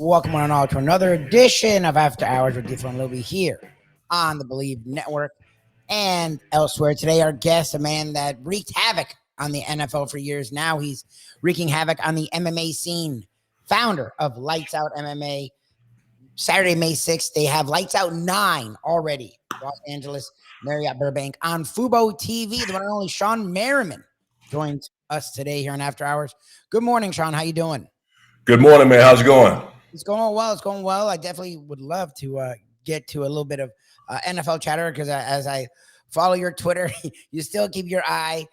Welcome one and all to another edition of After Hours with Death and Lubie here on the Believe Network and elsewhere. Today, our guest, a man that wreaked havoc on the NFL for years. Now he's wreaking havoc on the MMA scene. Founder of Lights Out MMA. Saturday, May 6th, they have Lights Out 9 already. Los Angeles, Marriott Burbank on Fubo TV. The one and only Shawne Merriman joins us today here on After Hours. Good morning, Shawne. How you doing? Good morning, man. How's it going? It's going well. It's going well. I definitely would love to get to a little bit of NFL chatter because as I follow your Twitter, you still keep your eye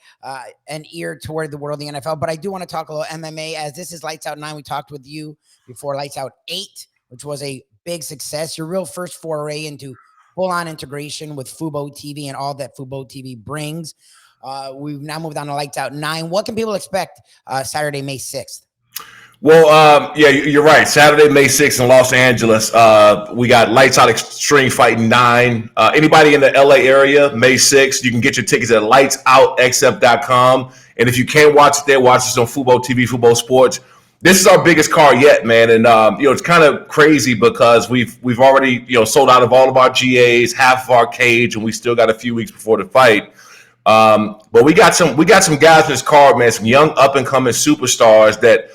and ear toward the world of the NFL. But I do want to talk a little MMA as this is Lights Out 9. We talked with you before Lights Out 8, which was a big success. Your real first foray into full-on integration with Fubo TV and all that Fubo TV brings. We've now moved on to Lights Out 9. What can people expect Saturday, May 6th? Well, yeah, you're right. Saturday, May 6th in Los Angeles, we got Lights Out Extreme Fighting 9. Anybody in the LA area, May 6th, you can get your tickets at lightsoutxf.com. And if you can't watch it there, watch us on Fubo TV, Fubo Sports. This is our biggest card yet, man. And, it's kind of crazy because we've already, sold out of all of our GAs, half of our cage, and we still got a few weeks before the fight. But we got some guys in this card, man, some young up-and-coming superstars that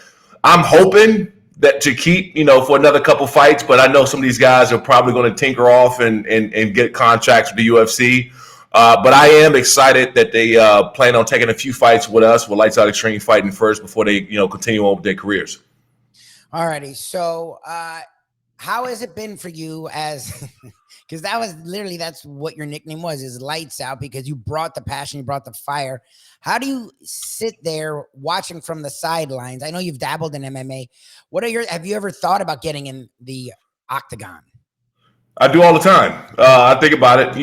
I'm hoping that to keep, for another couple fights, but I know some of these guys are probably going to tinker off and get contracts with the UFC. But I am excited that they plan on taking a few fights with us, with Lights Out Extreme Fighting first before they, continue on with their careers. All righty. So how has it been for you as because that's what your nickname was, is Lights Out, because you brought the passion, you brought the fire. How do you sit there watching from the sidelines? I know you've dabbled in MMA. Have you ever thought about getting in the octagon? I do all the time. I think about it,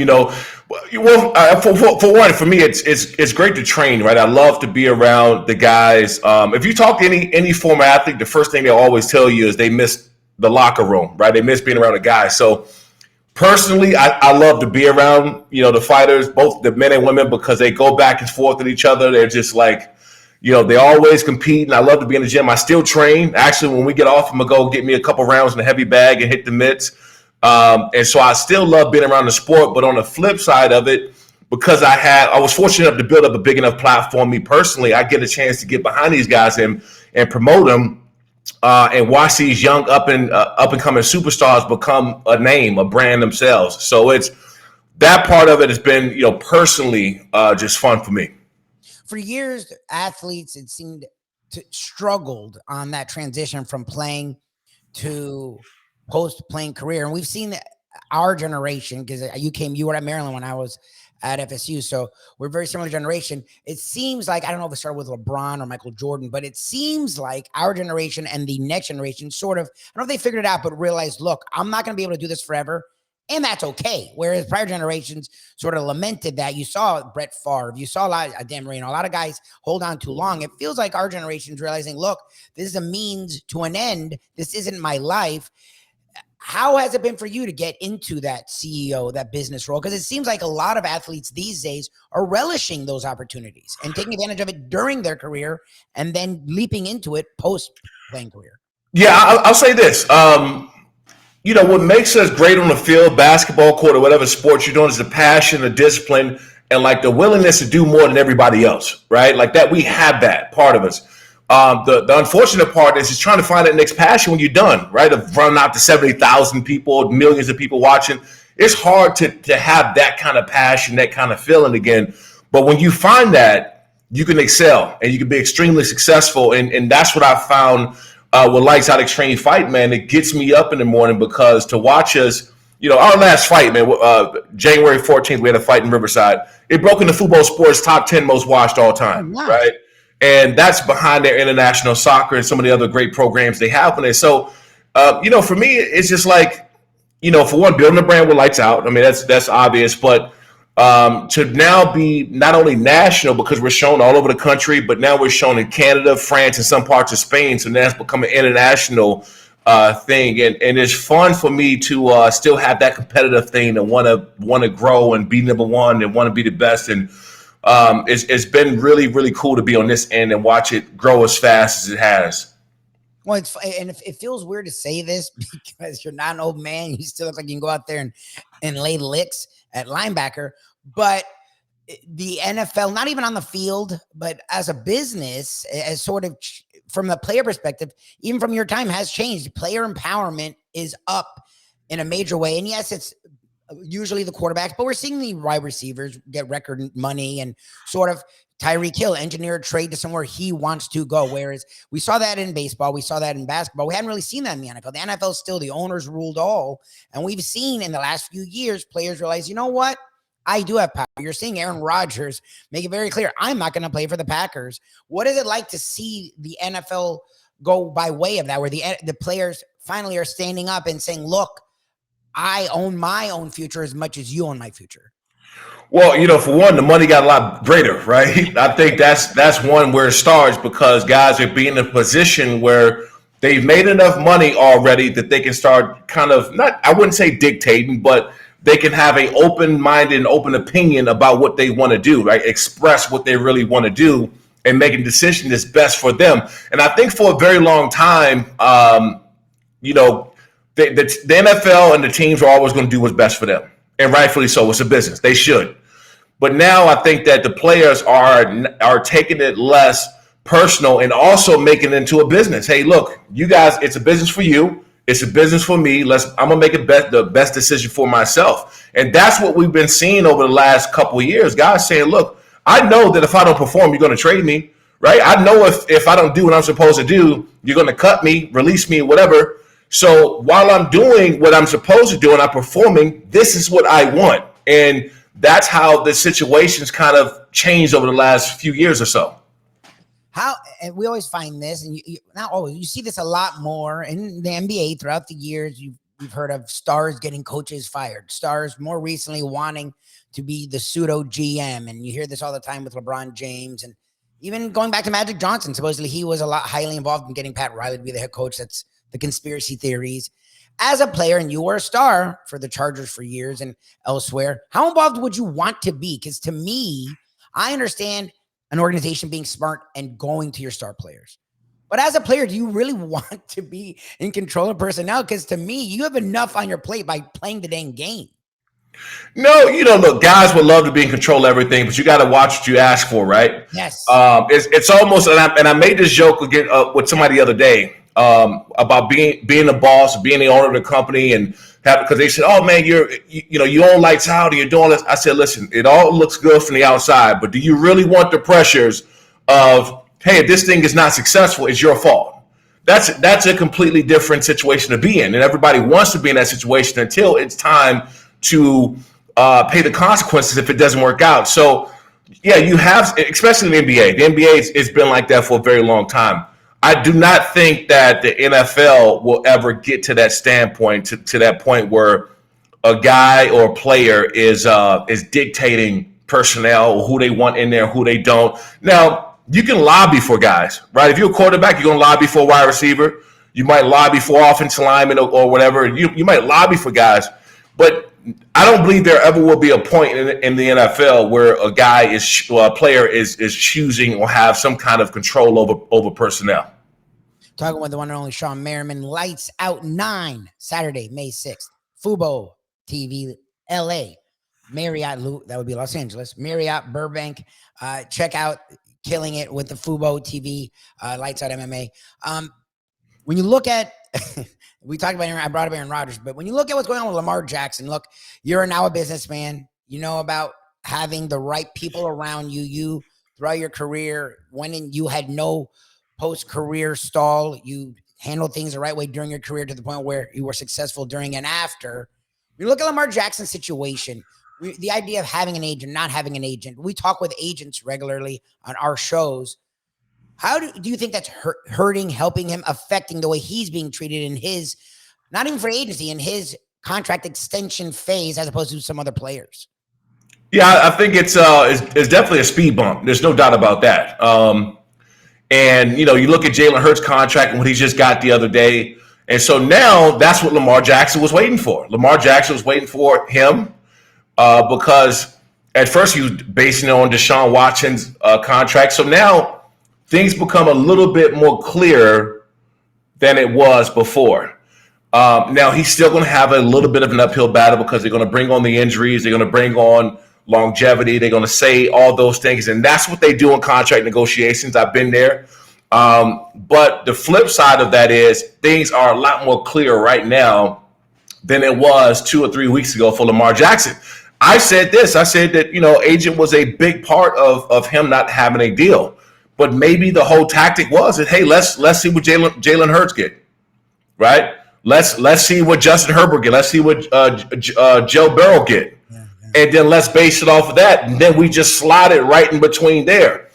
for one, for me, it's great to train, right? I love to be around the guys. If you talk to any former athlete, the first thing they'll always tell you is they miss the locker room, right? They miss being around the guys. So personally, I love to be around, the fighters, both the men and women, because they go back and forth with each other. They're just like, they always compete, and I love to be in the gym. I still train. Actually, when we get off, I'm going to go get me a couple rounds in a heavy bag and hit the mitts. And so I still love being around the sport. But on the flip side of it, because I was fortunate enough to build up a big enough platform, me personally, I get a chance to get behind these guys and promote them. And watch these young up and coming superstars become a name, a brand themselves. So it's that part of it has been, personally, just fun for me. For years, athletes, it seemed, struggled on that transition from playing to post-playing career. And we've seen our generation, because you were at Maryland when I was at FSU, so we're very similar generation. It seems like, I don't know if it started with LeBron or Michael Jordan, but it seems like our generation and the next generation sort of, I don't know if they figured it out, but realized, look, I'm not going to be able to do this forever, and that's okay. Whereas prior generations sort of lamented that. You saw Brett Favre, you saw a lot of Dan Marino, a lot of guys hold on too long. It feels like our generation's realizing, look, this is a means to an end. This isn't my life. How has it been for you to get into that CEO, that business role? Because it seems like a lot of athletes these days are relishing those opportunities and taking advantage of it during their career and then leaping into it post-playing career. Yeah, I'll say this. What makes us great on the field, basketball court, or whatever sport you're doing, is the passion, the discipline, and like the willingness to do more than everybody else, right? Like that, we have that part of us. The unfortunate part is trying to find that next passion when you're done, right? Of running out to 70,000 people, millions of people watching. It's hard to have that kind of passion, that kind of feeling again. But when you find that, you can excel and you can be extremely successful. And that's what I found with Lights Out Extreme Fight, man. It gets me up in the morning because to watch us, our last fight, man, January 14th, we had a fight in Riverside. It broke into Fubo Sports top 10 most watched all time, right? And that's behind their international soccer and some of the other great programs they have in there. So, for me, it's just like, for one, building a brand with Lights Out. I mean, that's obvious. But to now be not only national, because we're shown all over the country, but now we're shown in Canada, France, and some parts of Spain. So now it's become an international thing. And it's fun for me to still have that competitive thing and want to grow and be number one and want to be the best. And it's been really, really cool to be on this end and watch it grow as fast as it has. Well, and it feels weird to say this because you're not an old man. You still look like you can go out there and lay licks at linebacker. But the NFL, not even on the field, but as a business, as sort of from the player perspective, even from your time, has changed. Player empowerment is up in a major way. And yes, it's usually the quarterbacks, but we're seeing the wide receivers get record money and sort of Tyreek Hill engineer a trade to somewhere he wants to go. Whereas we saw that in baseball, we saw that in basketball. We hadn't really seen that in the NFL. The NFL still, the owners ruled all. And we've seen in the last few years, players realize, you know what? I do have power. You're seeing Aaron Rodgers make it very clear, I'm not going to play for the Packers. What is it like to see the NFL go by way of that, where the players finally are standing up and saying, look, I own my own future as much as you own my future? Well, for one, the money got a lot greater, right? I think that's one where it starts, because guys are being in a position where they've made enough money already that they can start kind of, not, I wouldn't say dictating, but they can have an open-minded and open opinion about what they want to do, right? Express what they really want to do and make a decision that's best for them. And I think for a very long time, the NFL and the teams are always going to do what's best for them. And rightfully so. It's a business. They should. But now I think that the players are taking it less personal and also making it into a business. Hey, look, you guys, it's a business for you. It's a business for me. I'm gonna make the best decision for myself. And that's what we've been seeing over the last couple of years. Guys saying, look, I know that if I don't perform, you're gonna trade me, right? I know if I don't do what I'm supposed to do, you're gonna cut me, release me, whatever. So while I'm doing what I'm supposed to do and I'm performing, this is what I want. And that's how the situation's kind of changed over the last few years or so. And we always find this, and not always, you see this a lot more in the NBA throughout the years. You've heard of stars getting coaches fired, stars more recently wanting to be the pseudo GM. And you hear this all the time with LeBron James, and even going back to Magic Johnson. Supposedly he was a lot highly involved in getting Pat Riley to be the head coach. That's the conspiracy theories. As a player, and you were a star for the Chargers for years and elsewhere, how involved would you want to be? Because to me, I understand an organization being smart and going to your star players. But as a player, do you really want to be in control of personnel? Because to me, you have enough on your plate by playing the dang game. No, look, guys would love to be in control of everything, but you got to watch what you ask for, right? Yes. It's almost, and I made this joke again with somebody the other day about being the boss, being the owner of the company, and because they said, "Oh man, you own Lights Out and you're doing this." I said, "Listen, it all looks good from the outside, but do you really want the pressures of, hey, if this thing is not successful, it's your fault?" That's a completely different situation to be in, and everybody wants to be in that situation until it's time to pay the consequences if it doesn't work out. So, yeah, you have, especially in the NBA. The NBA it's been like that for a very long time. I do not think that the NFL will ever get to that standpoint, to that point where a guy or a player is dictating personnel, or who they want in there, who they don't. Now, you can lobby for guys, right? If you're a quarterback, you're going to lobby for a wide receiver. You might lobby for offensive linemen or whatever. You might lobby for guys, but I don't believe there ever will be a point in the NFL where a player is choosing or have some kind of control over personnel. Talking with the one and only Shawne Merriman. Lights Out 9, Saturday, May 6th. Fubo TV, LA. Marriott, that would be Los Angeles. Marriott Burbank. Check out Killing It with the Fubo TV, Lights Out MMA. When you look at we talked about I brought up Aaron Rodgers, but when you look at what's going on with Lamar Jackson, look, you're now a businessman. You know about having the right people around you. You throughout your career, when you had no post-career stall, you handled things the right way during your career to the point where you were successful during and after. When you look at Lamar Jackson's situation, the idea of having an agent, not having an agent. We talk with agents regularly on our shows. How do you think that's hurting, helping him, affecting the way he's being treated in his, not even free agency, in his contract extension phase as opposed to some other players? Yeah, I think it's definitely a speed bump. There's no doubt about that. And, you look at Jalen Hurts' contract and what he just got the other day. And so now that's what Lamar Jackson was waiting for. Lamar Jackson was waiting for him because at first he was basing it on Deshaun Watson's contract. So now things become a little bit more clear than it was before. Now, he's still going to have a little bit of an uphill battle because they're going to bring on the injuries. They're going to bring on longevity. They're going to say all those things. And that's what they do in contract negotiations. I've been there. But the flip side of that is things are a lot more clear right now than it was 2 or 3 weeks ago for Lamar Jackson. I said this. I said that, agent was a big part of him not having a deal. But maybe the whole tactic was that, hey, let's see what Jalen Hurts get, right? Let's see what Justin Herbert get. Let's see what Joe Burrow get. Yeah. And then let's base it off of that. And then we just slide it right in between there.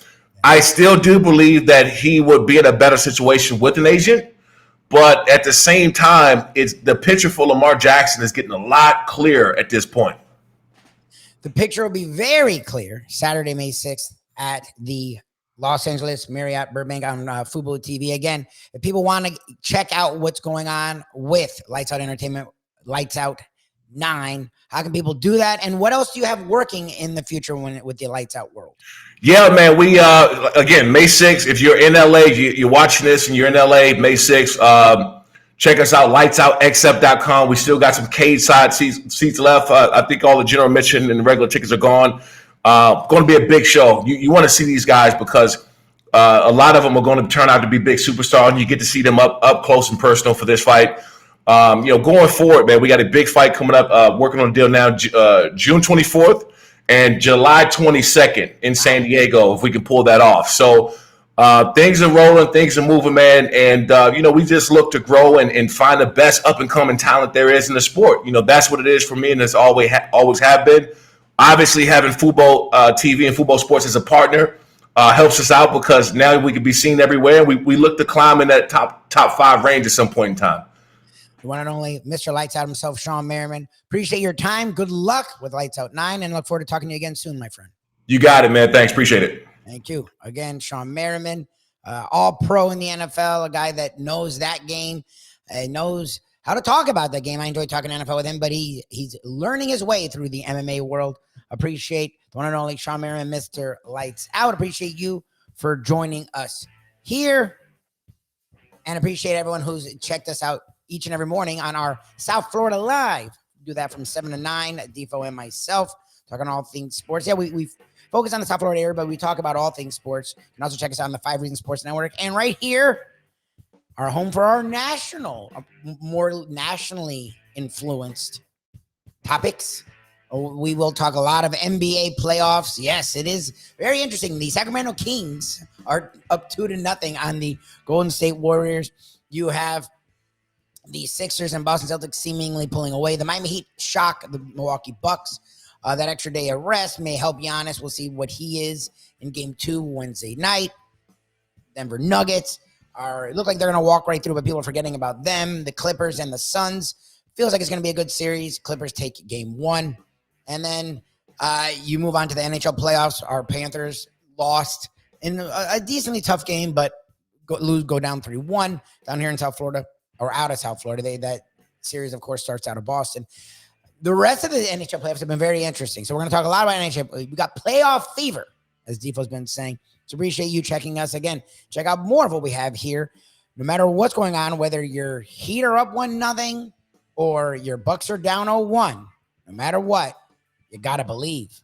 I still do believe that he would be in a better situation with an agent. But at the same time, it's the picture for Lamar Jackson is getting a lot clearer at this point. The picture will be very clear Saturday, May 6th at the Los Angeles Marriott Burbank on Fubo TV. Again, if people want to check out what's going on with Lights Out Entertainment, Lights Out 9, how can people do that? And what else do you have working in the future with the Lights Out world? Yeah, man, we, again, May 6th, if you're in LA, you're watching this and you're in LA, May 6th, check us out, lightsoutxf.com. We still got some cage side seats left. I think all the general admission and the regular tickets are gone. Going to be a big show. You want to see these guys because a lot of them are going to turn out to be big superstars, and you get to see them up close and personal for this fight. Going forward, man, we got a big fight coming up. Working on a deal now, June 24th and July 22nd in San Diego, if we can pull that off. So things are rolling, things are moving, man. And, we just look to grow and find the best up-and-coming talent there is in the sport. That's what it is for me, and it's always have been. Obviously, having Fubo TV and Fubo Sports as a partner helps us out because now we can be seen everywhere. We look to climb in that top 5 range at some point in time. The one and only Mr. Lights Out himself, Shawne Merriman. Appreciate your time. Good luck with Lights Out 9, and look forward to talking to you again soon, my friend. You got it, man. Thanks. Appreciate it. Thank you. Again, Shawne Merriman, all pro in the NFL, a guy that knows that game, knows how to talk about that game. I enjoy talking NFL with him, but he's learning his way through the MMA world. Appreciate the one and only Shawne Merriman, Mr. Lights Out. Appreciate you for joining us here, and appreciate everyone who's checked us out each and every morning on our South Florida Live. Do that from 7 to 9, Defo and myself, talking all things sports. Yeah, we focus on the South Florida area, but we talk about all things sports. You can also check us out on the 5 Reasons Sports Network. And right here, our home for our more nationally influenced topics. We will talk a lot of NBA playoffs. Yes, it is very interesting. The Sacramento Kings are up 2-0 on the Golden State Warriors. You have the Sixers and Boston Celtics seemingly pulling away. The Miami Heat shock the Milwaukee Bucks. That extra day of rest may help Giannis. We'll see what he is in Game 2 Wednesday night. Denver Nuggets look like they're going to walk right through, but people are forgetting about them. The Clippers and the Suns. Feels like it's going to be a good series. Clippers take Game 1. And then you move on to the NHL playoffs. Our Panthers lost in a decently tough game, but go down 3-1 down here in South Florida. Or out of South Florida. That series, of course, starts out of Boston. The rest of the NHL playoffs have been very interesting. So we're going to talk a lot about NHL. We got playoff fever, as Defo's been saying. So appreciate you checking us again. Check out more of what we have here. No matter what's going on, whether your Heat are up 1-0 or your Bucks are down 0-1, no matter what, you got to believe.